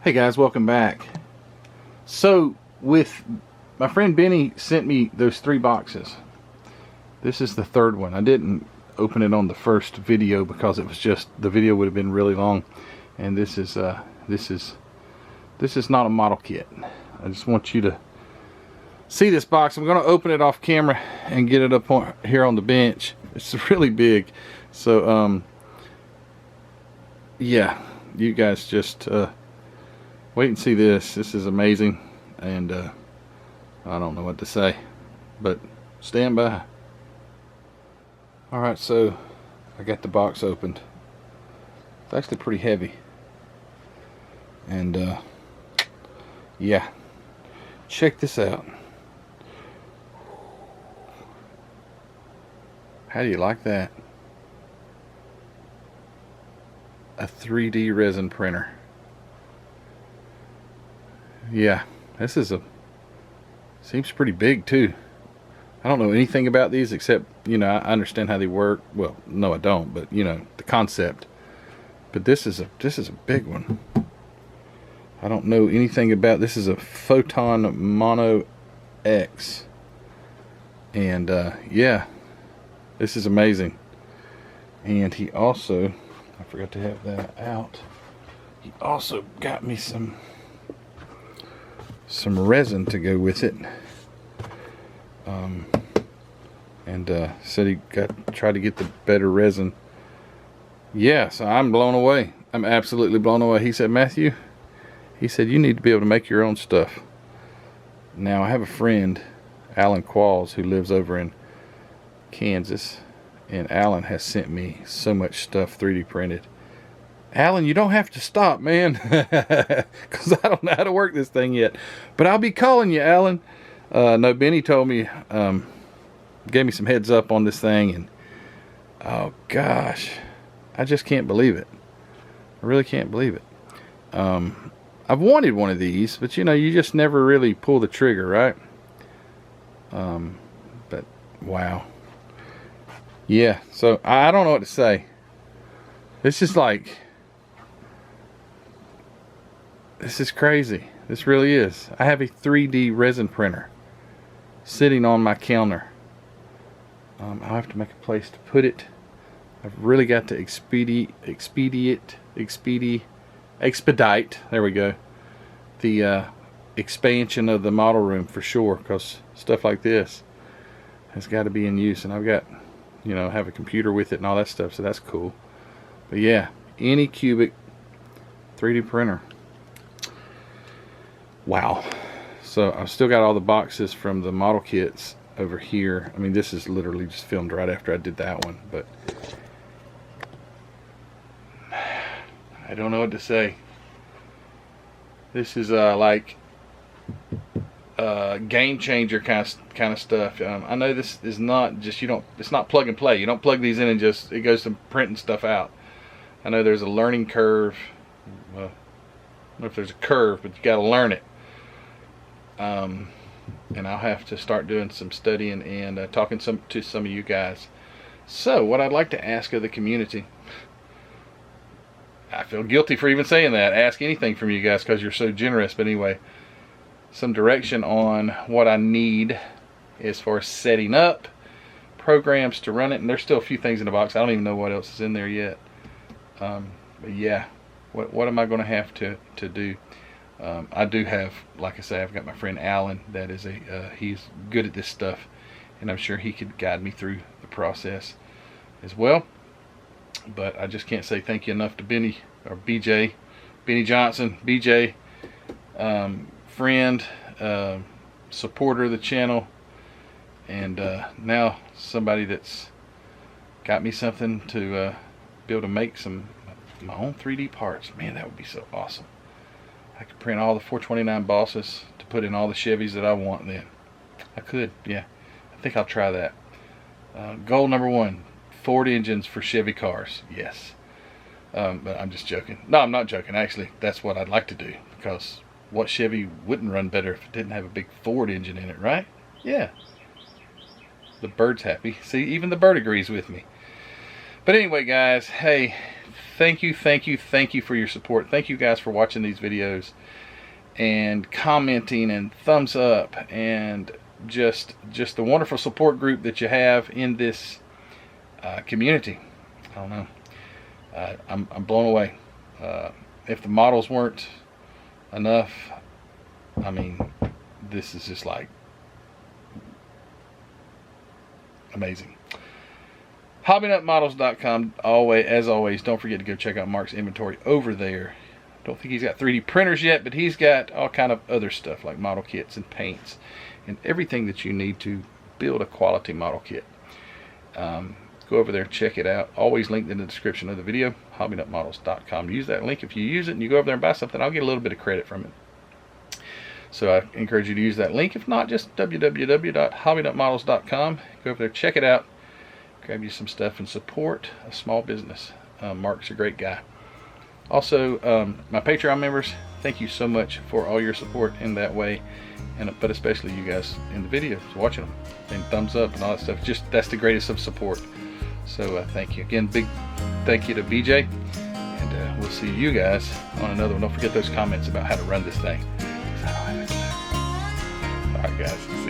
Hey guys, welcome back. So with my friend Benny sent me those 3 boxes. This is the third one. I didn't open it on the first video because it was just, the video would have been really long. And this is not a model kit. I just want you to see this box. I'm going to open it off camera and get it up on, here on the bench. It's really big. So yeah, you guys just wait and see this. This is amazing, and I don't know what to say, but stand by. Alright, so I got the box opened. It's actually pretty heavy, and yeah, check this out. How do you like that? A 3D resin printer. Yeah, this is seems pretty big too. I don't know anything about these except, you know, I understand how they work. Well, no I don't, but you know, the concept. But this is a big one. I don't know anything about this. Is a Photon Mono X. And yeah, this is amazing. And he also, I forgot to have that out. He also got me some resin to go with it, and said he tried to get the better resin. Yeah, so I'm blown away. I'm absolutely blown away. He said, Matthew, he said, you need to be able to make your own stuff. Now I have a friend, Alan Qualls, who lives over in Kansas, and Alan has sent me so much stuff 3D printed. Alan, you don't have to stop, man, because I don't know how to work this thing yet. But I'll be calling you, Alan. No, Benny told me, gave me some heads up on this thing, and oh gosh, I just can't believe it. I really can't believe it. I've wanted one of these, but you know, you just never really pull the trigger, right? But wow. Yeah, so I don't know what to say. It's just like, this is crazy. This really is. I have a 3D resin printer sitting on my counter. I'll have to make a place to put it. I've really got to expedite. There we go. The expansion of the model room for sure, because stuff like this has got to be in use, and I've got, you know, have a computer with it and all that stuff, so that's cool. But yeah, Anycubic 3D printer. Wow. So I've still got all the boxes from the model kits over here. I mean, this is literally just filmed right after I did that one, but I don't know what to say. This is like game changer kind of stuff. I know this is not just, it's not plug and play. You don't plug these in and just it goes to printing stuff out. I know there's a learning curve. Well, I don't know if there's a curve, but you got to learn it. And I'll have to start doing some studying and talking to some of you guys. So what I'd like to ask of the community, I feel guilty for even saying that, ask anything from you guys because you're so generous, but anyway, some direction on what I need as far as setting up programs to run it. And there's still a few things in the box. I don't even know what else is in there yet. But yeah, what am I going to have to do? I do have, like I say, I've got my friend Alan that is he's good at this stuff, and I'm sure he could guide me through the process as well. But I just can't say thank you enough to Benny, or BJ, Benny Johnson, BJ, friend, supporter of the channel, and now somebody that's got me something to be able to make my own 3D parts. Man, that would be so awesome. I could print all the 429 bosses to put in all the Chevys that I want then. I could, yeah. I think I'll try that. Goal number 1, Ford engines for Chevy cars. Yes. But I'm just joking. No, I'm not joking. Actually, that's what I'd like to do, because what Chevy wouldn't run better if it didn't have a big Ford engine in it, right? Yeah. The bird's happy. See, even the bird agrees with me. But anyway, guys, hey, thank you for your support. Thank you guys for watching these videos and commenting and thumbs up, and just the wonderful support group that you have in this community. I don't know. I'm blown away. If the models weren't enough, I mean, this is just like amazing. HobbyNutModels.com. As always, don't forget to go check out Mark's inventory over there. Don't think he's got 3D printers yet, but he's got all kind of other stuff like model kits and paints and everything that you need to build a quality model kit. Go over there and check it out. Always linked in the description of the video. HobbyNutModels.com. Use that link. If you use it and you go over there and buy something, I'll get a little bit of credit from it. So I encourage you to use that link. If not, just www.hobbynutmodels.com. Go over there, check it out, grab you some stuff, and support a small business. Mark's a great guy. Also, my Patreon members, thank you so much for all your support in that way, but especially you guys in the videos, watching them, and thumbs up and all that stuff. Just, that's the greatest of support. So thank you again. Big thank you to BJ, and we'll see you guys on another one. Don't forget those comments about how to run this thing. All right, guys.